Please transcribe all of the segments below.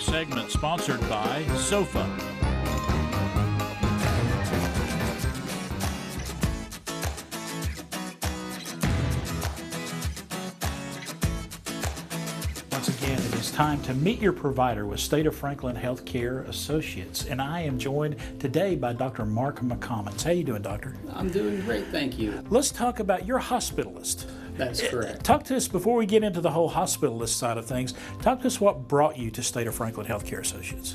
segment sponsored by Sofa. Once again, it is time to meet your provider with State of Franklin Healthcare Associates, and I am joined today by Dr. Mark McCommons. How you doing, Doctor? I'm doing great, thank you. Let's talk about your hospitalist. That's correct. Talk to us, before we get into the whole hospitalist side of things, talk to us what brought you to State of Franklin Healthcare Associates.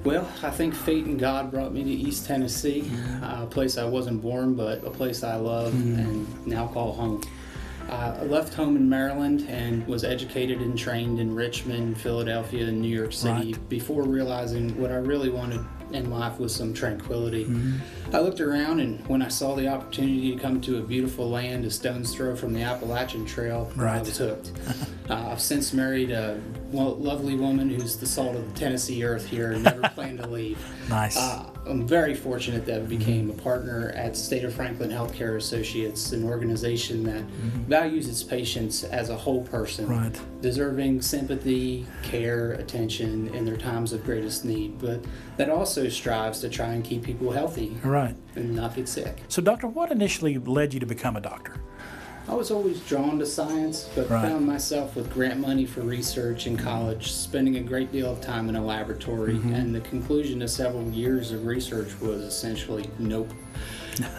Well, I think fate and God brought me to East Tennessee, a place I wasn't born, but a place I love and now call home. I left home in Maryland and was educated and trained in Richmond, Philadelphia, and New York City before realizing what I really wanted in life was some tranquility. I looked around, and when I saw the opportunity to come to a beautiful land a stone's throw from the Appalachian Trail, I was hooked. I've since married a lovely woman who's the salt of the Tennessee earth here and never plan to leave. Nice. I'm very fortunate that I became a partner at State of Franklin Healthcare Associates, an organization that values its patients as a whole person, deserving sympathy, care, attention in their times of greatest need, but that also strives to try and keep people healthy and not get sick. So, Doctor, what initially led you to become a doctor? I was always drawn to science, but found myself with grant money for research in college, spending a great deal of time in a laboratory, and the conclusion of several years of research was essentially nope.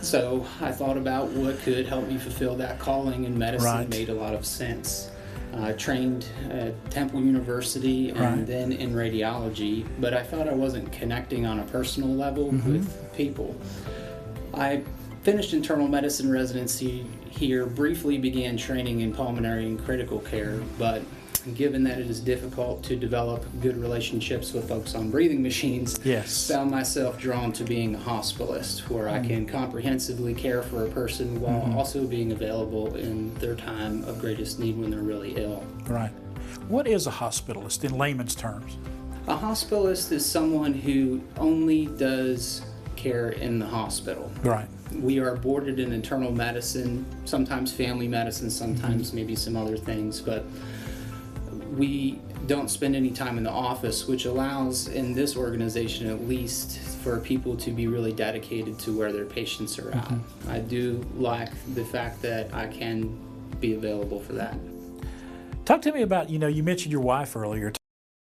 So I thought about what could help me fulfill that calling, and medicine made a lot of sense. I trained at Temple University and then in radiology, but I thought I wasn't connecting on a personal level with people. I finished internal medicine residency here, briefly began training in pulmonary and critical care, but given that it is difficult to develop good relationships with folks on breathing machines, found myself drawn to being a hospitalist, where I can comprehensively care for a person while also being available in their time of greatest need when they're really ill. What is a hospitalist in layman's terms? A hospitalist is someone who only does care in the hospital. We are boarded in internal medicine, sometimes family medicine, sometimes maybe some other things, but we don't spend any time in the office, which allows, in this organization at least, for people to be really dedicated to where their patients are at. I do like the fact that I can be available for that. Talk to me about, you mentioned your wife earlier.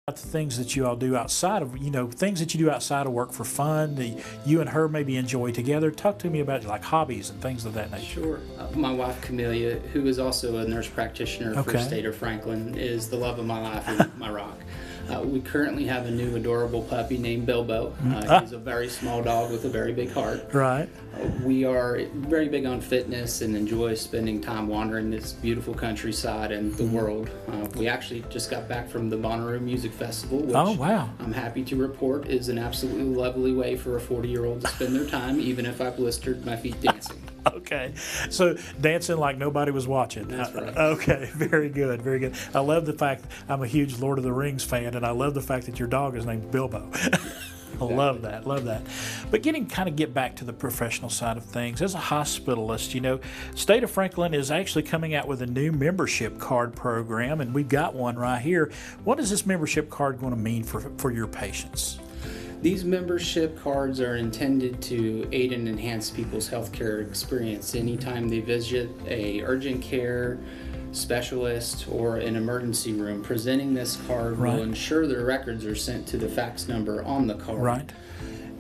The things that you all do outside of, things that you do outside of work for fun, you and her maybe enjoy together. Talk to me about like hobbies and things of that nature. Sure. My wife, Camellia, who is also a nurse practitioner for State of Franklin, is the love of my life and my rock. We currently have a new adorable puppy named Bilbo. He's a very small dog with a very big heart. We are very big on fitness and enjoy spending time wandering this beautiful countryside and the world. We actually just got back from the Bonnaroo Music Festival, which I'm happy to report is an absolutely lovely way for a 40-year-old to spend their time, even if I blistered my feet dancing. Okay, so dancing like nobody was watching. That's right. Okay, very good, very good. I love the fact I'm a huge Lord of the Rings fan, and I love the fact that your dog is named Bilbo. I love that, love that. But get back to the professional side of things. As a hospitalist, State of Franklin is actually coming out with a new membership card program, and we've got one right here. What is this membership card going to mean for your patients? These membership cards are intended to aid and enhance people's healthcare experience anytime they visit a urgent care specialist or an emergency room. Presenting this card will ensure their records are sent to the fax number on the card,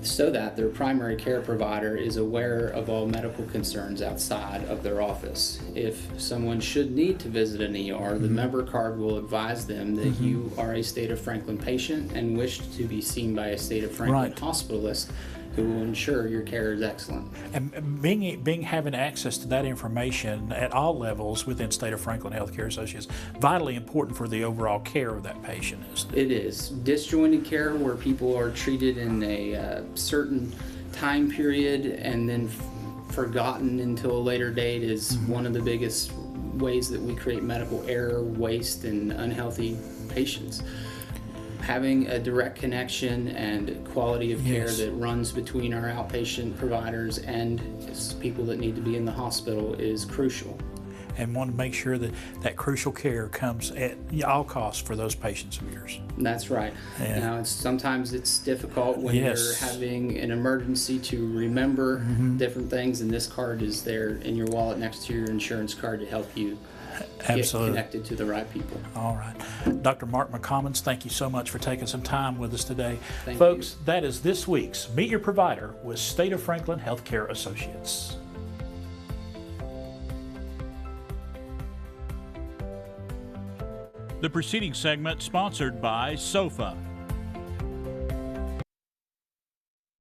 so that their primary care provider is aware of all medical concerns outside of their office. If someone should need to visit an ER, the member card will advise them that you are a State of Franklin patient and wish to be seen by a State of Franklin hospitalist, who will ensure your care is excellent. And having access to that information at all levels within State of Franklin Healthcare Associates, vitally important for the overall care of that patient, isn't it? It is. Disjointed care, where people are treated in a certain time period and then forgotten until a later date, is one of the biggest ways that we create medical error, waste, and unhealthy patients. Having a direct connection and quality of care that runs between our outpatient providers and people that need to be in the hospital is crucial. and want to make sure that that crucial care comes at all costs for those patients of yours. That's right. Yeah. Now, sometimes it's difficult when Yes. you're having an emergency to remember different things, and this card is there in your wallet next to your insurance card to help you get Absolutely. connected to the right people. All right. Dr. Mark McCommons, thank you so much for taking some time with us today. Thank Folks, that is this week's Meet Your Provider with State of Franklin Healthcare Associates. The preceding segment sponsored by SOFA,